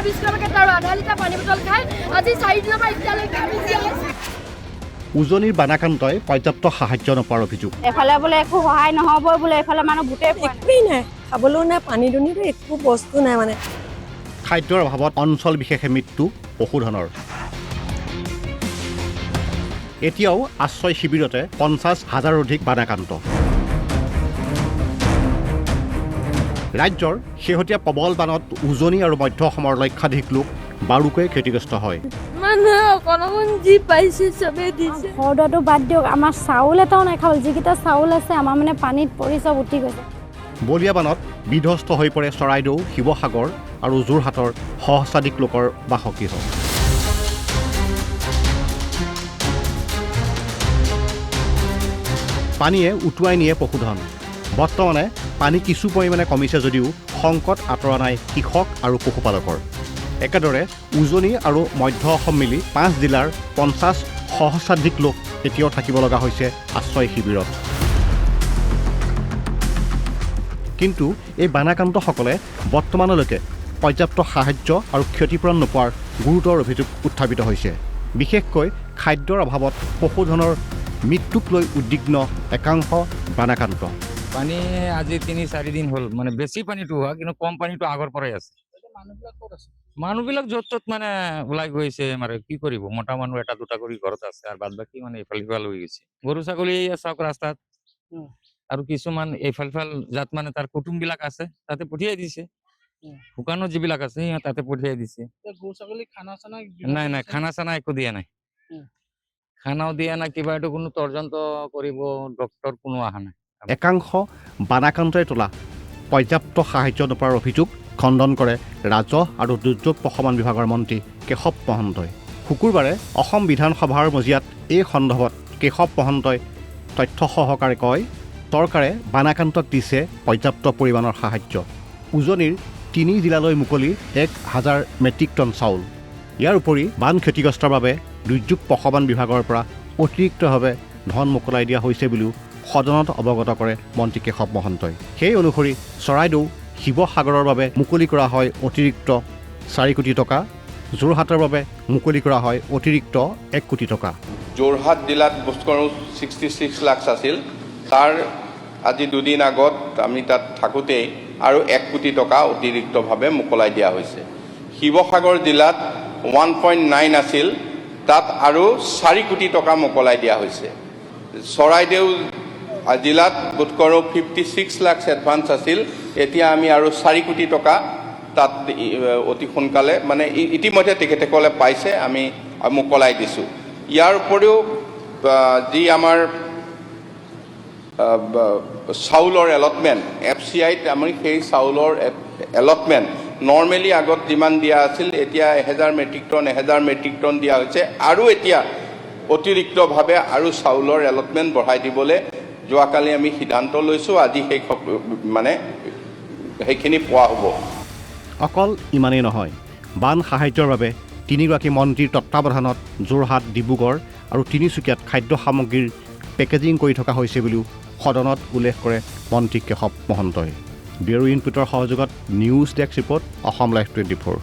20 টকা কেইটা আধা লিটাৰ পানী বটল খাই আজি 4 দিনৰ পৰা এতিয়ালৈকে আমি জীয়াই আছো। উজনিৰ বানাকান্তই পৰ্যাপ্ত সাহায্য নোপোৱাৰ অভিযোগ। এফালে বোলে একো সহায় নহ'ব বোলে, এফালে মানুহ গোটেই একোৱেই নাই, খাবলৈও নাই, পানী দুনিটো একো বস্তু নাই মানে। খাদ্যৰ অভাৱত অঞ্চল বিশেষে মৃত্যু পশুধনৰ। এতিয়াও আশ্ৰয় শিবিৰতে 50,000 অধিক বানাকান্ত। ৰাজ্যৰ শেহতীয়া প্ৰবল বানত উজনি আৰু মধ্য অসমৰ লক্ষাধিক লোক বাৰুকৈ ক্ষতিগ্ৰস্ত হয়। মানুহে অকণ যি পাইছে চবে দিছে। ঘৰটো বাদ দিয়ক, আমাৰ চাউল এটাও নাই খাবলৈ। যিকেইটা চাউল আছে আমাৰ মানে পানীত পৰি চব উঠি গৈছে। বলিয়া বানত বিধ্বস্ত হৈ পৰে চৰাইদেউ, শিৱসাগৰ আৰু যোৰহাটৰ সহস্ৰাধিক লোকৰ বাসগৃহ। পানীয়ে উটুৱাই নিয়ে পশুধন। বৰ্তমানে পানী কিছু পৰিমাণে কমিছে যদিও সংকট আঁতৰা নাই কৃষক আৰু পশুপালকৰ। একেদৰে উজনি আৰু মধ্য অসম মিলি 5 জিলাৰ 50 সহস্ৰাধিক লোক এতিয়াও থাকিব লগা হৈছে আশ্ৰয় শিবিৰত। কিন্তু এই বানাকান্তসকলে বৰ্তমানলৈকে পৰ্যাপ্ত সাহায্য আৰু ক্ষতিপূৰণ নোপোৱাৰ গুৰুতৰ অভিযোগ উত্থাপিত হৈছে। বিশেষকৈ খাদ্যৰ অভাৱত পশুধনৰ মৃত্যুক লৈ উদ্বিগ্ন একাংশ বানাকান্ত। পানী আজি 3-4 দিন হ'ল, মানে বেছি পানীটো হোৱা কিন্তু কম পানীটো আগৰ পৰাই আছে। মানুহবিলাক য'ত ত'ত মানে ওলাই গৈছে, মানে কি কৰিব, মতা মানুহ এটা দুটা কৰি ঘৰত আছে আৰু বাদ বাকী মানে এইফাল সিফাল হৈ গৈছে। গৰু ছাগলী চাওক ৰাস্তাত, আৰু কিছুমান এইফাল সিফাল যাত মানে তাৰ কুটুমবিলাক আছে তাতে পঠিয়াই দিছে। শুকানো যিবিলাক আছে সিহঁত তাতে পঠিয়াই দিছে। নাই নাই, খানা চানা একো দিয়া নাই, খানাও দিয়া নাই, কিবা এইটো কোনো তদন্ত কৰিব ডক্তৰ কোনো অহা নাই। একাংশ বানাকান্তই তোলা পৰ্যাপ্ত সাহায্য নোপোৱাৰ অভিযোগ খণ্ডন কৰে ৰাজহ আৰু দুৰ্যোগ প্ৰশমন বিভাগৰ মন্ত্ৰী কেশৱ মহন্তই। শুকুৰবাৰে অসম বিধানসভাৰ মজিয়াত এই সন্দৰ্ভত কেশৱ মহন্তই তথ্য সহকাৰে কয়, চৰকাৰে বানাকান্তক দিছে পৰ্যাপ্ত পৰিমাণৰ সাহায্য। উজনিৰ 3 জিলালৈ মুকলি 1,000 মেট্ৰিক টন চাউল। ইয়াৰ উপৰি বান ক্ষতিগ্ৰস্তৰ বাবে দুৰ্যোগ প্ৰশমন বিভাগৰ পৰা অতিৰিক্তভাৱে ধন মোকলাই দিয়া হৈছে বুলিও সদনত অৱগত কৰে মন্ত্ৰী কেশৱ মহন্তই। সেই অনুসৰি চৰাইদেউ, শিৱসাগৰৰ বাবে মুকলি কৰা হয় অতিৰিক্ত 4 কোটি টকা, যোৰহাটৰ বাবে মুকলি কৰা হয় অতিৰিক্ত 1 কোটি টকা। যোৰহাট জিলাত বস্তুৰ 66 লাখ আছিল, তাৰ আজি 2 দিন আগত আমি তাত থাকোঁতেই আৰু 1 কোটি টকা অতিৰিক্তভাৱে মোকলাই দিয়া হৈছে। শিৱসাগৰ জিলাত 1.9 আছিল, তাত আৰু 4 কোটি টকা মোকলাই দিয়া হৈছে। চৰাইদেউ জিলাত বোধকৰো 56 লাখ এডভান্স আছিল, এতিয়া আমি আৰু 4 কোটি টকা তাত অতি সোনকালে মানে ইতিমধ্যে তেখেতসকলে পাইছে, আমি মোকলাই দিছোঁ। ইয়াৰ উপৰিও যি আমাৰ চাউলৰ এলটমেণ্ট FCIত আমি সেই চাউলৰ এলটমেণ্ট নৰ্মেলি আগত যিমান দিয়া আছিল এতিয়া 1000 মেট্ৰিক টন দিয়া হৈছে, আৰু এতিয়া অতিৰিক্তভাৱে আৰু চাউলৰ এলটমেণ্ট বঢ়াই দিবলৈ যোৱাকালি আমি সিদ্ধান্ত লৈছোঁ। আজি সেইখিনি পোৱা হ'ব। অকল ইমানেই নহয়, বান সাহায্যৰ বাবে 3গৰাকী মন্ত্ৰীৰ তত্বাৱধানত যোৰহাট, ডিব্ৰুগড় আৰু তিনিচুকীয়াত খাদ্য সামগ্ৰীৰ পেকেজিং কৰি থকা হৈছে বুলিও সদনত উল্লেখ কৰে মন্ত্ৰী কেশৱ মহন্তই। ব্যুৰো ইনপুটৰ সহযোগত news desk report, Assam live 24।